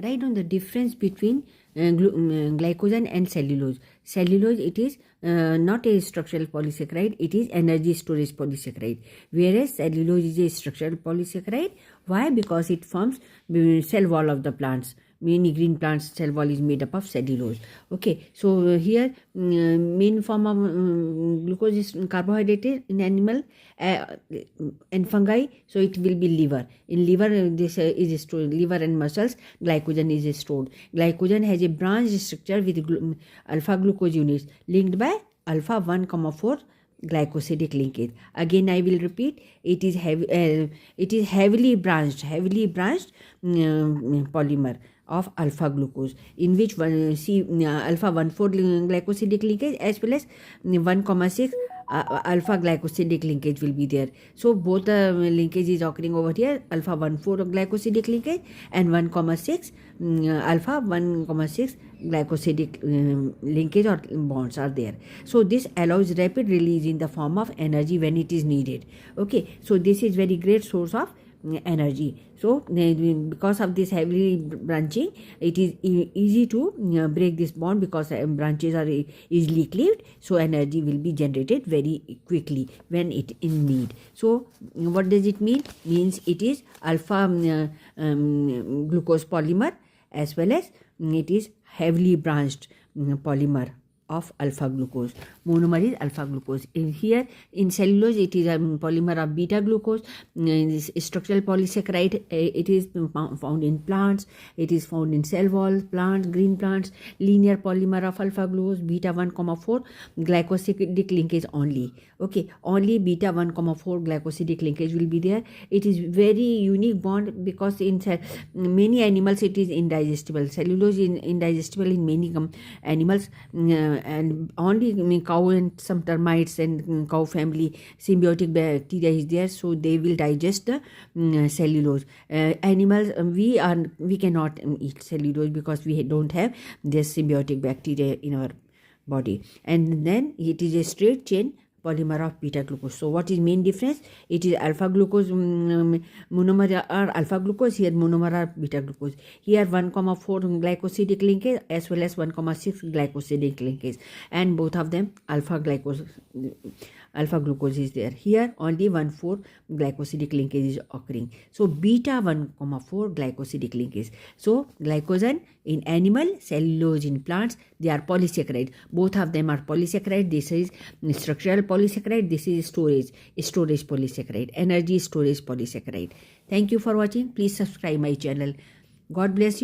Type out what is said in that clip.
write down the difference between glycogen and cellulose. Cellulose, it is not a structural polysaccharide, it is energy storage polysaccharide, whereas cellulose is a structural polysaccharide. Why? Because it forms cell wall of the plants. Many green plants cell wall is made up of cellulose. Okay, so here main form of glucose is carbohydrate in animal and fungi, so it will be liver. In liver, this is stored. Liver and muscles, glycogen is stored. Glycogen has a branched structure with alpha glucose units linked by alpha 1,4 glycosidic linkage. Again, I will repeat, it is heavily branched polymer of alpha glucose, in which alpha 1,4 glycosidic linkage as well as 1,6 alpha glycosidic linkage will be there. So both the linkage is occurring over here, alpha 1,4 glycosidic linkage and 1,6 alpha 1,6 glycosidic linkage or bonds are there. So this allows rapid release in the form of energy when it is needed. Okay, so this is very great source of energy. So because of this heavily branching, it is easy to break this bond because branches are easily cleaved, so energy will be generated very quickly when it in need. So what does it mean? Means it is alpha glucose polymer as well as it is heavily branched polymer of alpha glucose. Monomer is alpha glucose. Here in cellulose, it is a polymer of beta glucose. This structural polysaccharide, it is found in plants. It is found in cell walls, plants, green plants. Linear polymer of alpha glucose, beta 1,4 glycosidic linkage only. Okay, only beta 1,4 glycosidic linkage will be there. It is very unique bond because in many animals it is indigestible. Cellulose is indigestible in many animals. And only cow and some termites and cow family symbiotic bacteria is there, so they will digest the cellulose. Animals, we cannot eat cellulose because we don't have this symbiotic bacteria in our body. And then it is a straight chain polymer of beta glucose. So what is main difference? It is alpha glucose monomer are alpha glucose, here monomer are beta glucose. Here 1,4 glycosidic linkage as well as 1,6 glycosidic linkage, and both of them alpha glucose is there. Here only 1,4 glycosidic linkage is occurring. So beta 1,4 glycosidic linkage. So glycogen in animal, cellulose in plants, they are polysaccharide. Both of them are polysaccharide. This is structural polysaccharide. This is storage polysaccharide, energy storage polysaccharide. Thank you for watching. Please subscribe my channel. God bless you.